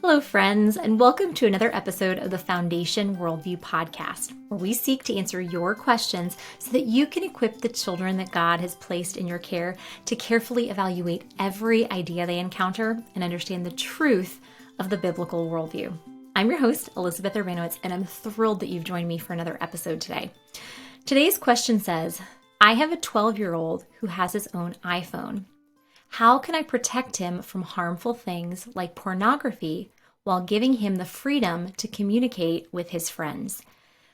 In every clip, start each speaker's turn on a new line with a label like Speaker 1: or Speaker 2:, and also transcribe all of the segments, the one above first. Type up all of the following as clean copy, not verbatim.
Speaker 1: Hello, friends, and welcome to another episode of the Foundation Worldview Podcast, where we seek to answer your questions so that you can equip the children that God has placed in your care to carefully evaluate every idea they encounter and understand the truth of the biblical worldview. I'm your host, Elizabeth Urbanowicz, and I'm thrilled that you've joined me for another episode today. Today's question says, I have a 12-year-old who has his own iPhone. How can I protect him from harmful things like pornography while giving him the freedom to communicate with his friends?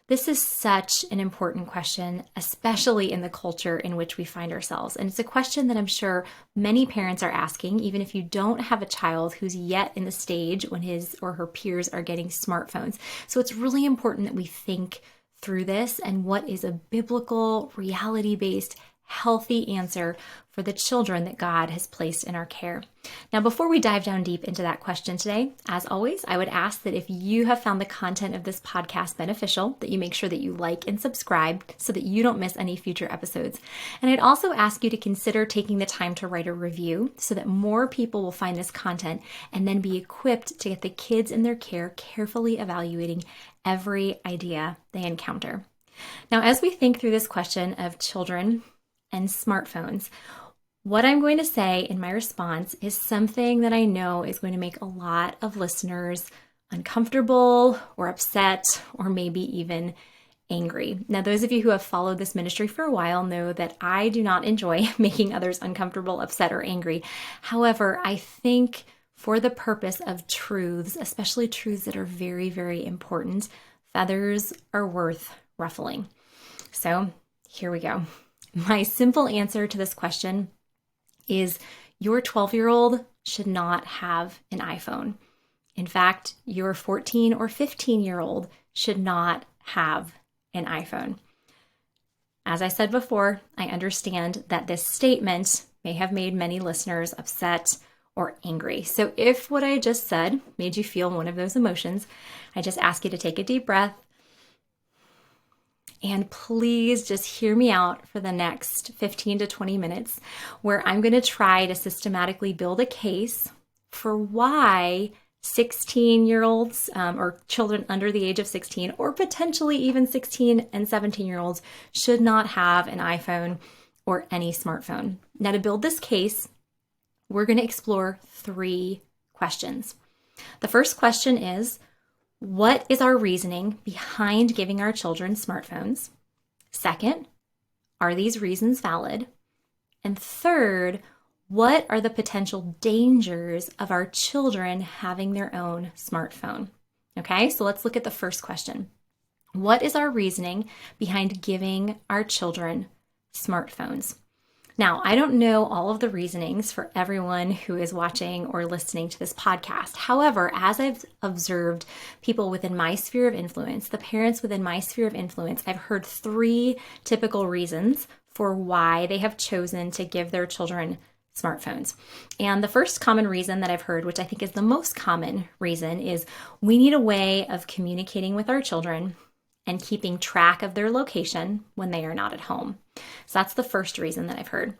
Speaker 1: This is such an important question, especially in the culture in which we find ourselves. And it's a question that I'm sure many parents are asking, even if you don't have a child who's yet in the stage when his or her peers are getting smartphones. So it's really important that we think through this and what is a biblical, reality-based, healthy answer for the children that God has placed in our care. Now, before we dive down deep into that question today, as always, I would ask that if you have found the content of this podcast beneficial, that you make sure that you like and subscribe so that you don't miss any future episodes. And I'd also ask you to consider taking the time to write a review so that more people will find this content and then be equipped to get the kids in their care carefully evaluating every idea they encounter. Now, as we think through this question of children and smartphones, what I'm going to say in my response is something that I know is going to make a lot of listeners uncomfortable or upset or maybe even angry. Now, those of you who have followed this ministry for a while know that I do not enjoy making others uncomfortable, upset, or angry. However, I think for the purpose of truths, especially truths that are very, very important, feathers are worth ruffling. So here we go. My simple answer to this question is your 12-year-old should not have an iPhone. In fact, your 14 or 15-year-old should not have an iPhone. As I said before, I understand that this statement may have made many listeners upset or angry. So if what I just said made you feel one of those emotions, I just ask you to take a deep breath. And please just hear me out for the next 15 to 20 minutes where I'm going to try to systematically build a case for why 16-year-olds or children under the age of 16 or potentially even 16 and 17-year-olds should not have an iPhone or any smartphone. Now, to build this case, we're going to explore 3 questions. The first question is, what is our reasoning behind giving our children smartphones? Second, are these reasons valid? And third, what are the potential dangers of our children having their own smartphone? Okay, so let's look at the first question. What is our reasoning behind giving our children smartphones? Now, I don't know all of the reasonings for everyone who is watching or listening to this podcast. However, as I've observed people within my sphere of influence, the parents within my sphere of influence, I've heard 3 typical reasons for why they have chosen to give their children smartphones. And the first common reason that I've heard, which I think is the most common reason, is we need a way of communicating with our children and keeping track of their location when they are not at home. So that's the first reason that I've heard.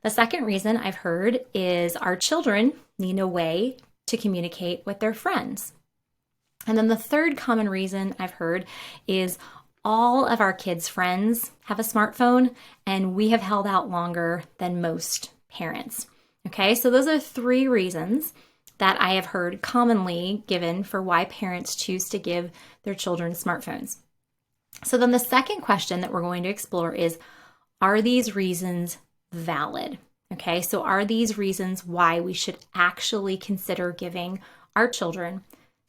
Speaker 1: The second reason I've heard is our children need a way to communicate with their friends. And then the third common reason I've heard is all of our kids' friends have a smartphone and we have held out longer than most parents. Okay, so those are 3 reasons that I have heard commonly given for why parents choose to give their children smartphones. So then the second question that we're going to explore is, are these reasons valid? Okay, so are these reasons why we should actually consider giving our children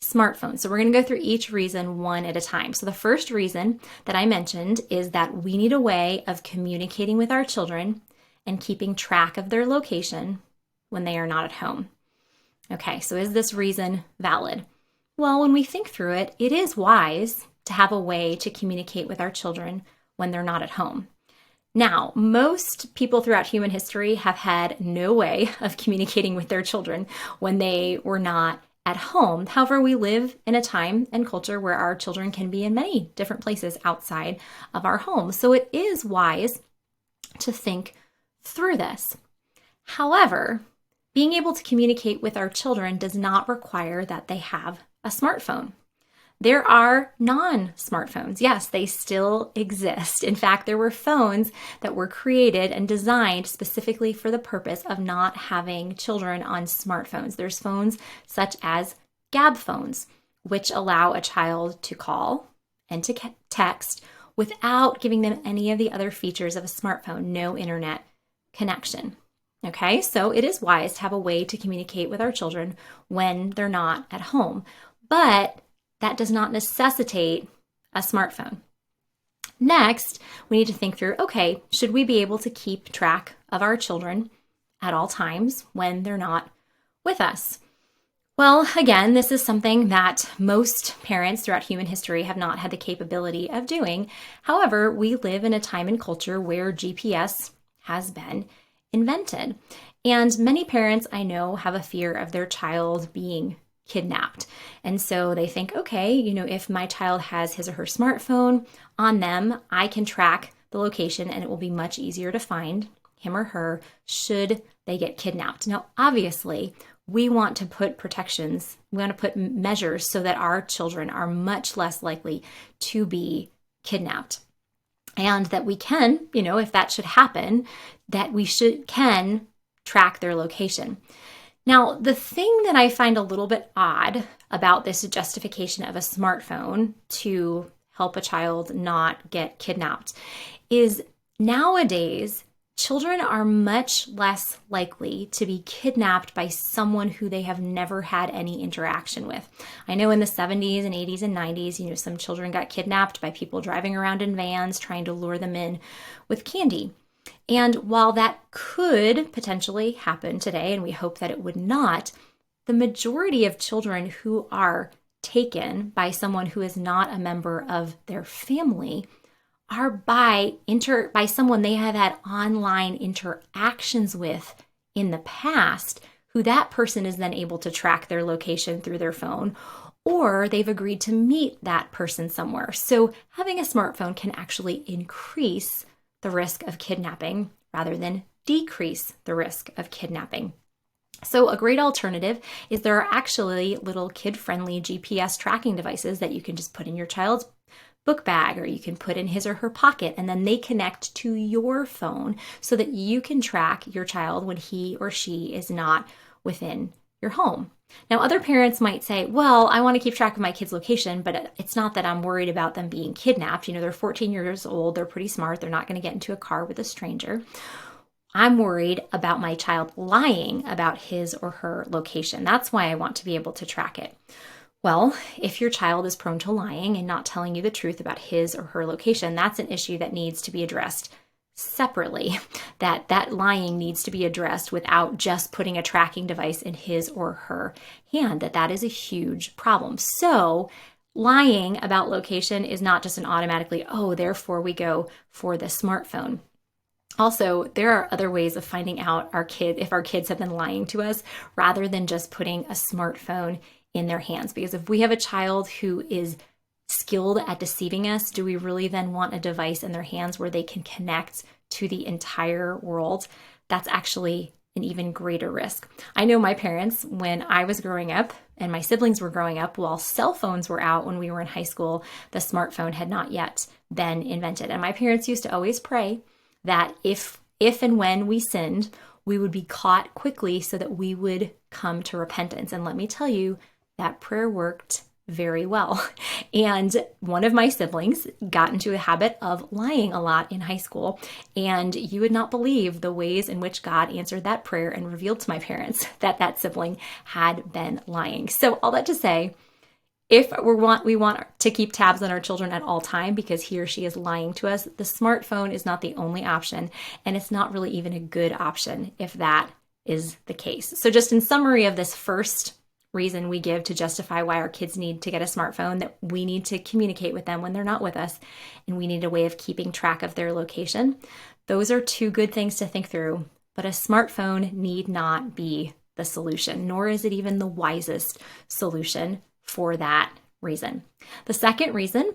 Speaker 1: smartphones? So we're going to go through each reason one at a time. So the first reason that I mentioned is that we need a way of communicating with our children and keeping track of their location when they are not at home. Okay, so is this reason valid? Well, when we think through it, it is wise to have a way to communicate with our children when they're not at home. Now, most people throughout human history have had no way of communicating with their children when they were not at home. However, we live in a time and culture where our children can be in many different places outside of our home. So it is wise to think through this. However, being able to communicate with our children does not require that they have a smartphone. There are non-smartphones. Yes, they still exist. In fact, there were phones that were created and designed specifically for the purpose of not having children on smartphones. There's phones such as Gab phones, which allow a child to call and to text without giving them any of the other features of a smartphone, no internet connection. Okay, so it is wise to have a way to communicate with our children when they're not at home, but that does not necessitate a smartphone. Next, we need to think through, okay, should we be able to keep track of our children at all times when they're not with us? Well, again, this is something that most parents throughout human history have not had the capability of doing. However, we live in a time and culture where GPS has been invented. And many parents I know have a fear of their child being kidnapped. And so they think, okay, if my child has his or her smartphone on them, I can track the location and it will be much easier to find him or her should they get kidnapped. Now, obviously, we want to put protections, we want to put measures so that our children are much less likely to be kidnapped. And that we can, if that should happen, that we can track their location. Now, the thing that I find a little bit odd about this justification of a smartphone to help a child not get kidnapped is nowadays, children are much less likely to be kidnapped by someone who they have never had any interaction with. I know in the 70s and 80s and 90s, some children got kidnapped by people driving around in vans trying to lure them in with candy. And while that could potentially happen today, and we hope that it would not, the majority of children who are taken by someone who is not a member of their family are by someone they have had online interactions with in the past, who that person is then able to track their location through their phone, or they've agreed to meet that person somewhere. So having a smartphone can actually increase the risk of kidnapping rather than decrease the risk of kidnapping. So a great alternative is there are actually little kid-friendly GPS tracking devices that you can just put in your child's book bag, or you can put in his or her pocket, and then they connect to your phone so that you can track your child when he or she is not within your home. Now, other parents might say, well, I want to keep track of my kid's location, but it's not that I'm worried about them being kidnapped. They're 14 years old. They're pretty smart. They're not going to get into a car with a stranger. I'm worried about my child lying about his or her location. That's why I want to be able to track it. Well, if your child is prone to lying and not telling you the truth about his or her location, that's an issue that needs to be addressed separately. That lying needs to be addressed without just putting a tracking device in his or her hand. That is a huge problem. So lying about location is not just an automatically, therefore we go for the smartphone. Also, there are other ways of finding out if our kids have been lying to us rather than just putting a smartphone in their hands. Because if we have a child who is skilled at deceiving us, do we really then want a device in their hands where they can connect to the entire world? That's actually an even greater risk. I know my parents, when I was growing up and my siblings were growing up, while cell phones were out when we were in high school, the smartphone had not yet been invented. And my parents used to always pray that if and when we sinned, we would be caught quickly so that we would come to repentance. And let me tell you, that prayer worked very well. And one of my siblings got into a habit of lying a lot in high school. And you would not believe the ways in which God answered that prayer and revealed to my parents that sibling had been lying. So all that to say, if we want to keep tabs on our children at all time because he or she is lying to us, the smartphone is not the only option. And it's not really even a good option if that is the case. So just in summary of this first reason we give to justify why our kids need to get a smartphone, that we need to communicate with them when they're not with us, and we need a way of keeping track of their location. Those are two good things to think through, but a smartphone need not be the solution, nor is it even the wisest solution for that reason. The second reason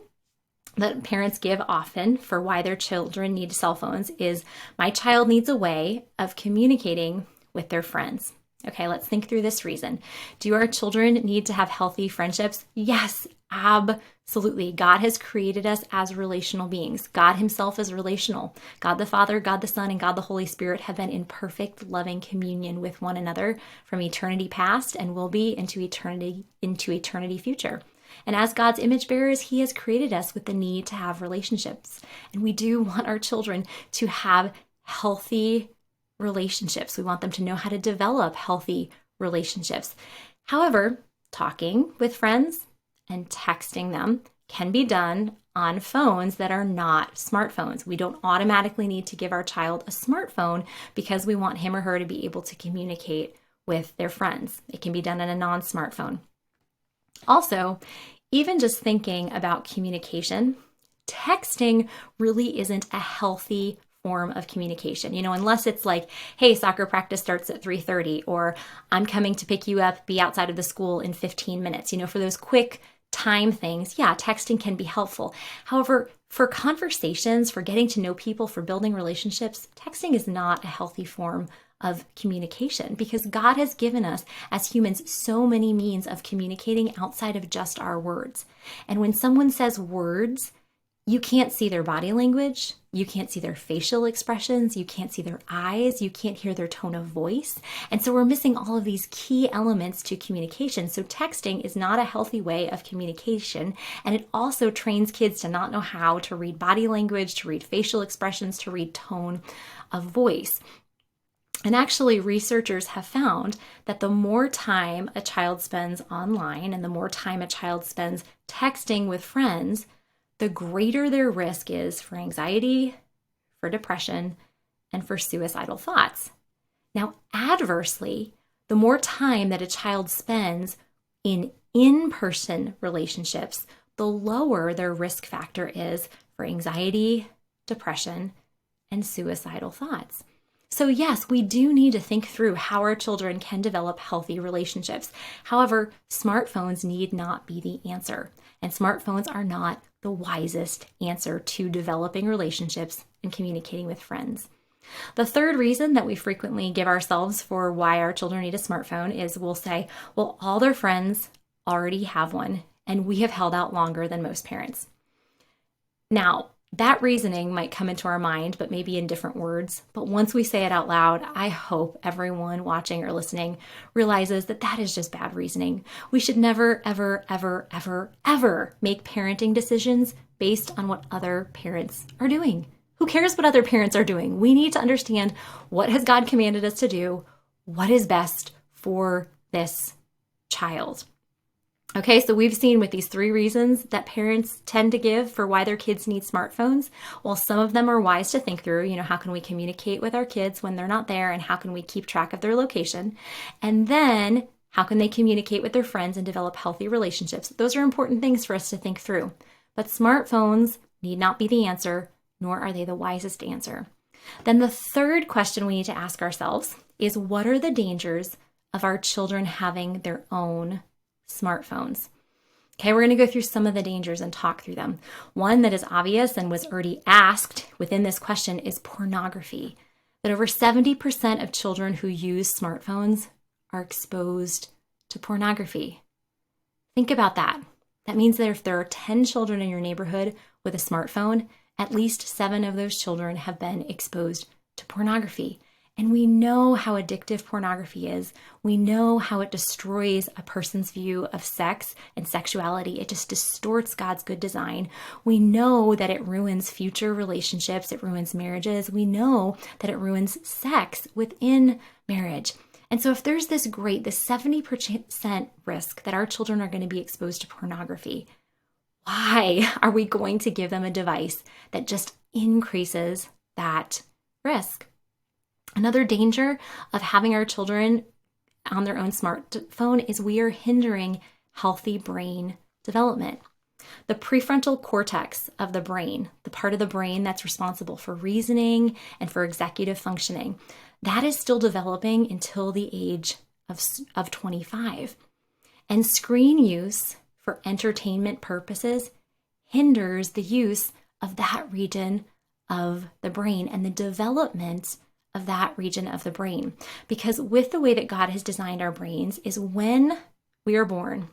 Speaker 1: that parents give often for why their children need cell phones is, my child needs a way of communicating with their friends. Okay, let's think through this reason. Do our children need to have healthy friendships? Yes, absolutely. God has created us as relational beings. God himself is relational. God the Father, God the Son, and God the Holy Spirit have been in perfect loving communion with one another from eternity past and will be into eternity future. And as God's image bearers, he has created us with the need to have relationships. And we do want our children to have healthy relationships. We want them to know how to develop healthy relationships. However, talking with friends and texting them can be done on phones that are not smartphones. We don't automatically need to give our child a smartphone because we want him or her to be able to communicate with their friends. It can be done on a non-smartphone. Also, even just thinking about communication, texting really isn't a healthy form of communication, unless it's like, hey, soccer practice starts at 3:30, or I'm coming to pick you up, be outside of the school in 15 minutes. For those quick time things, yeah, texting can be helpful. However, for conversations, for getting to know people, for building relationships, texting is not a healthy form of communication because God has given us as humans so many means of communicating outside of just our words. And when someone says words, you can't see their body language, you can't see their facial expressions, you can't see their eyes, you can't hear their tone of voice. And so we're missing all of these key elements to communication. So texting is not a healthy way of communication. And it also trains kids to not know how to read body language, to read facial expressions, to read tone of voice. And actually, researchers have found that the more time a child spends online and the more time a child spends texting with friends, the greater their risk is for anxiety, for depression, and for suicidal thoughts. Now, adversely, the more time that a child spends in in-person relationships, the lower their risk factor is for anxiety, depression, and suicidal thoughts. So yes, we do need to think through how our children can develop healthy relationships. However, smartphones need not be the answer, and smartphones are not the wisest answer to developing relationships and communicating with friends. The third reason that we frequently give ourselves for why our children need a smartphone is we'll say, well, all their friends already have one, and we have held out longer than most parents. Now, that reasoning might come into our mind, but maybe in different words. But once we say it out loud, I hope everyone watching or listening realizes that that is just bad reasoning. We should never, ever, ever, ever, ever make parenting decisions based on what other parents are doing. Who cares what other parents are doing? We need to understand what has God commanded us to do, what is best for this child. Okay, so we've seen with these three reasons that parents tend to give for why their kids need smartphones. Well, some of them are wise to think through, how can we communicate with our kids when they're not there and how can we keep track of their location? And then how can they communicate with their friends and develop healthy relationships? Those are important things for us to think through. But smartphones need not be the answer, nor are they the wisest answer. Then the third question we need to ask ourselves is, what are the dangers of our children having their own smartphones? Okay, we're going to go through some of the dangers and talk through them. One that is obvious and was already asked within this question is pornography. That over 70% of children who use smartphones are exposed to pornography. Think about that. That means that if there are 10 children in your neighborhood with a smartphone, at least 7 of those children have been exposed to pornography. And we know how addictive pornography is. We know how it destroys a person's view of sex and sexuality. It just distorts God's good design. We know that it ruins future relationships. It ruins marriages. We know that it ruins sex within marriage. And so if there's this 70% risk that our children are going to be exposed to pornography, why are we going to give them a device that just increases that risk? Another danger of having our children on their own smartphone is we are hindering healthy brain development. The prefrontal cortex of the brain, the part of the brain that's responsible for reasoning and for executive functioning, that is still developing until the age of 25. And screen use for entertainment purposes hinders the use of that region of the brain and the development of that region of the brain. Because with the way that God has designed our brains is when we are born,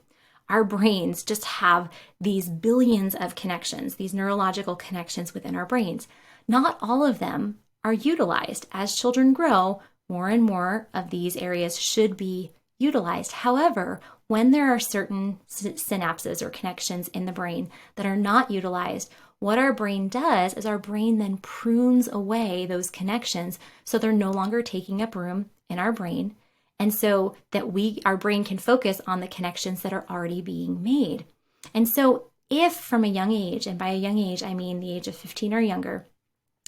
Speaker 1: our brains just have these billions of connections, these neurological connections within our brains. Not all of them are utilized. As children grow, more and more of these areas should be utilized. However, when there are certain synapses or connections in the brain that are not utilized, what our brain does is our brain then prunes away those connections so they're no longer taking up room in our brain. And so that our brain can focus on the connections that are already being made. And so if from a young age, and by a young age, I mean the age of 15 or younger,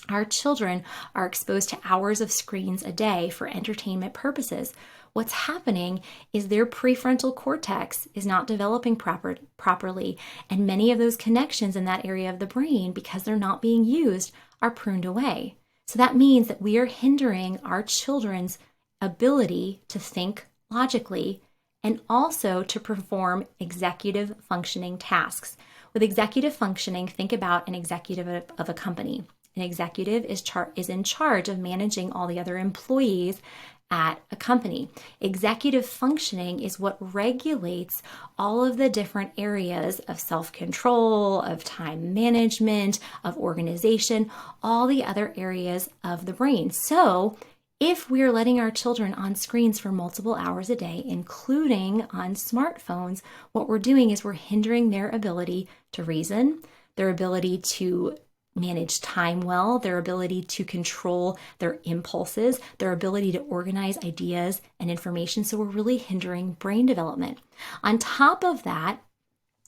Speaker 1: our children are exposed to hours of screens a day for entertainment purposes, what's happening is their prefrontal cortex is not developing properly, and many of those connections in that area of the brain, because they're not being used, are pruned away. So that means that we are hindering our children's ability to think logically and also to perform executive functioning tasks. With executive functioning, think about an executive of a company. An executive is in charge of managing all the other employees at a company. Executive functioning is what regulates all of the different areas of self-control, of time management, of organization, all the other areas of the brain. So if we're letting our children on screens for multiple hours a day, including on smartphones, what we're doing is we're hindering their ability to reason, their ability to manage time well, their ability to control their impulses, their ability to organize ideas and information. So we're really hindering brain development. On top of that,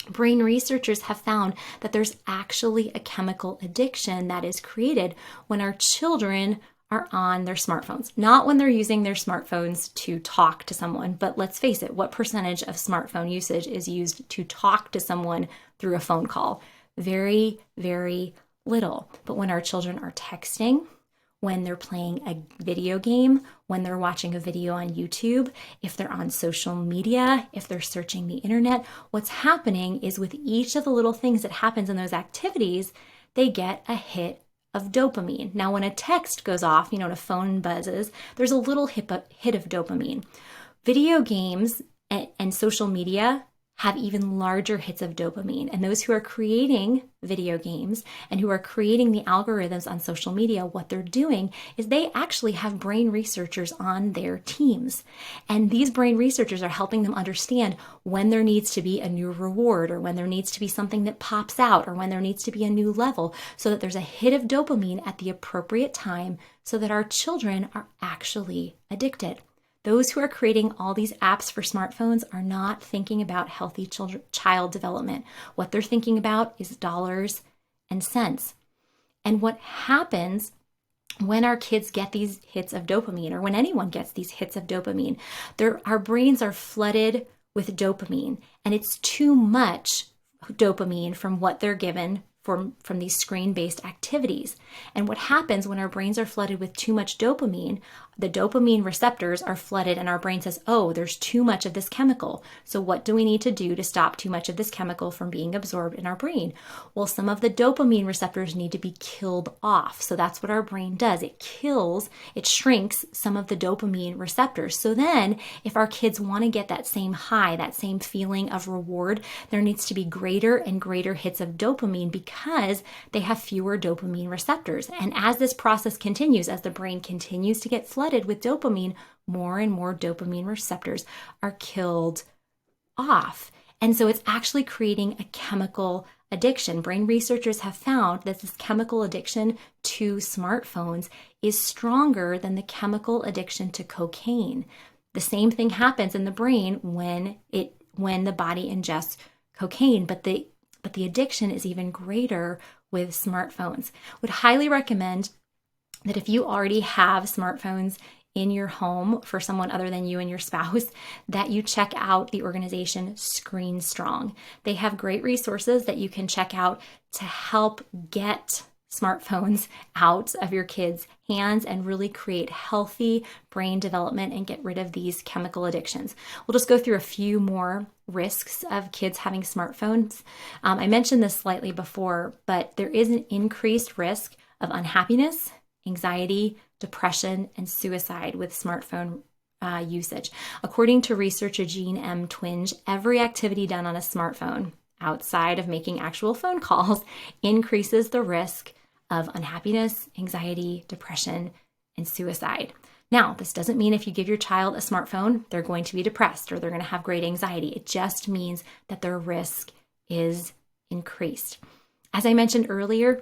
Speaker 1: brain researchers have found that there's actually a chemical addiction that is created when our children are on their smartphones. Not when they're using their smartphones to talk to someone, but let's face it, what percentage of smartphone usage is used to talk to someone through a phone call? Very, very little. But when our children are texting, when they're playing a video game, when they're watching a video on YouTube, if they're on social media, if they're searching the internet, what's happening is with each of the little things that happens in those activities, they get a hit of dopamine. Now, when a text goes off, when a phone buzzes, there's a little hit of dopamine. Video games and social media have even larger hits of dopamine. And those who are creating video games and who are creating the algorithms on social media, what they're doing is they actually have brain researchers on their teams. And these brain researchers are helping them understand when there needs to be a new reward, or when there needs to be something that pops out, or when there needs to be a new level, so that there's a hit of dopamine at the appropriate time so that our children are actually addicted. Those who are creating all these apps for smartphones are not thinking about healthy child development. What they're thinking about is dollars and cents. And what happens when our kids get these hits of dopamine, or when anyone gets these hits of dopamine, our brains are flooded with dopamine, and it's too much dopamine from what they're given from these screen-based activities. And what happens when our brains are flooded with too much dopamine, the dopamine receptors are flooded and our brain says, oh, there's too much of this chemical. So what do we need to do to stop too much of this chemical from being absorbed in our brain? Well, some of the dopamine receptors need to be killed off. So that's what our brain does. It shrinks some of the dopamine receptors. So then if our kids want to get that same high, that same feeling of reward, there needs to be greater and greater hits of dopamine because they have fewer dopamine receptors. And as this process continues, as the brain continues to get flooded with dopamine, more and more dopamine receptors are killed off. And so it's actually creating a chemical addiction. Brain researchers have found that this chemical addiction to smartphones is stronger than the chemical addiction to cocaine. The same thing happens in the brain when the body ingests cocaine, but the addiction is even greater with smartphones. Would highly recommend that if you already have smartphones in your home for someone other than you and your spouse, that you check out the organization Screen Strong. They have great resources that you can check out to help get smartphones out of your kids' hands and really create healthy brain development and get rid of these chemical addictions. We'll just go through a few more risks of kids having smartphones. I mentioned this slightly before, but there is an increased risk of unhappiness, anxiety, depression, and suicide with smartphone usage. According to researcher Jean M. Twenge, every activity done on a smartphone outside of making actual phone calls increases the risk of unhappiness, anxiety, depression, and suicide. Now, this doesn't mean if you give your child a smartphone, they're going to be depressed or they're going to have great anxiety. It just means that their risk is increased. As I mentioned earlier,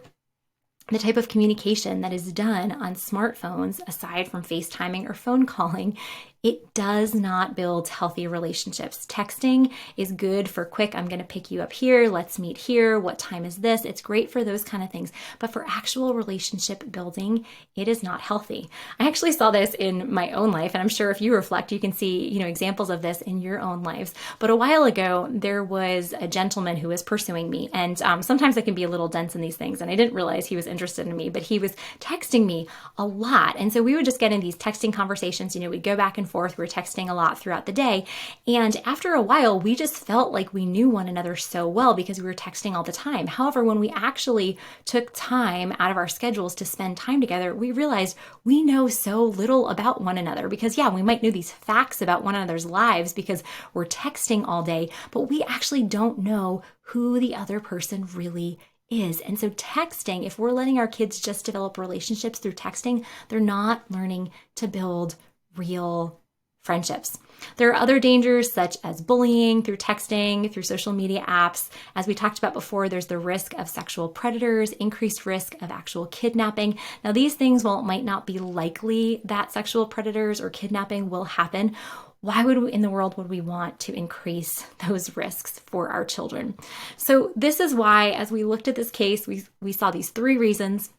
Speaker 1: the type of communication that is done on smartphones, aside from FaceTiming or phone calling, it does not build healthy relationships. Texting is good for quick, I'm going to pick you up here, let's meet here, what time is this? It's great for those kind of things. But for actual relationship building, it is not healthy. I actually saw this in my own life, and I'm sure if you reflect, you can see, examples of this in your own lives. But a while ago, there was a gentleman who was pursuing me, and sometimes I can be a little dense in these things, and I didn't realize he was interested in me, but he was texting me a lot. And so we would just get in these texting conversations, we'd go back and forth. We were texting a lot throughout the day. And after a while, we just felt like we knew one another so well because we were texting all the time. However, when we actually took time out of our schedules to spend time together, we realized we know so little about one another because, we might know these facts about one another's lives because we're texting all day, but we actually don't know who the other person really is. And so texting, if we're letting our kids just develop relationships through texting, they're not learning to build real friendships. There are other dangers such as bullying through texting, through social media apps. As we talked about before, there's the risk of sexual predators, increased risk of actual kidnapping. Now, these things, while it might not be likely that sexual predators or kidnapping will happen, why in the world would we want to increase those risks for our children? So this is why, as we looked at this case, we saw these 3 reasons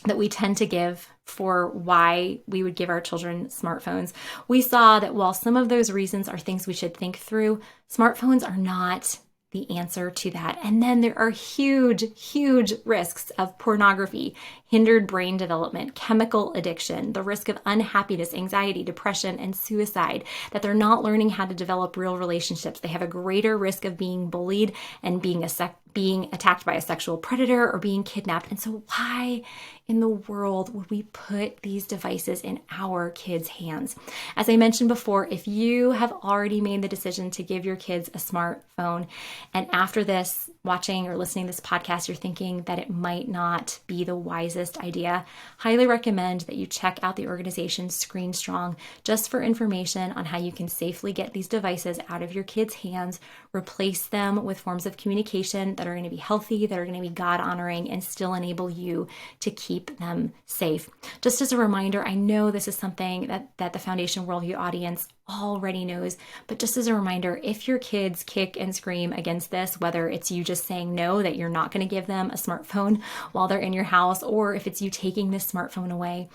Speaker 1: that we tend to give for why we would give our children smartphones. We saw that while some of those reasons are things we should think through, smartphones are not the answer to that. And then there are huge, huge risks of pornography, hindered brain development, chemical addiction, the risk of unhappiness, anxiety, depression, and suicide, that they're not learning how to develop real relationships. They have a greater risk of being bullied and being attacked by a sexual predator or being kidnapped. And so why in the world would we put these devices in our kids' hands? As I mentioned before, if you have already made the decision to give your kids a smartphone, and after this, watching or listening to this podcast, you're thinking that it might not be the wisest idea, highly recommend that you check out the organization Screen Strong just for information on how you can safely get these devices out of your kids' hands, replace them with forms of communication that are going to be healthy, that are going to be God-honoring, and still enable you to keep them safe. Just as a reminder, I know this is something that the Foundation Worldview audience already knows, but just as a reminder, if your kids kick and scream against this, whether it's you just saying no, that you're not going to give them a smartphone while they're in your house, or if it's you taking this smartphone away,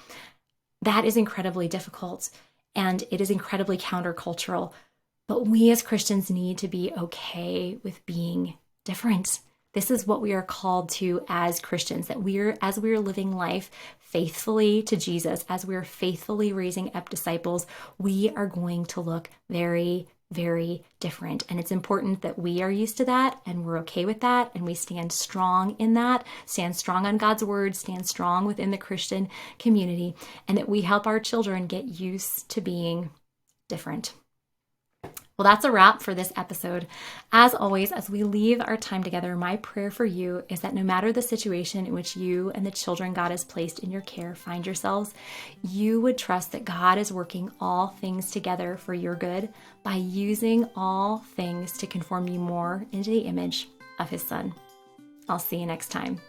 Speaker 1: that is incredibly difficult and it is incredibly countercultural. But we as Christians need to be okay with being different. This is what we are called to as Christians, that as we're living life faithfully to Jesus, as we're faithfully raising up disciples, we are going to look very, very different. And it's important that we are used to that and we're okay with that and we stand strong in that, stand strong on God's word, stand strong within the Christian community, and that we help our children get used to being different. Well, that's a wrap for this episode. As always, as we leave our time together, my prayer for you is that no matter the situation in which you and the children God has placed in your care find yourselves, you would trust that God is working all things together for your good by using all things to conform you more into the image of His Son. I'll see you next time.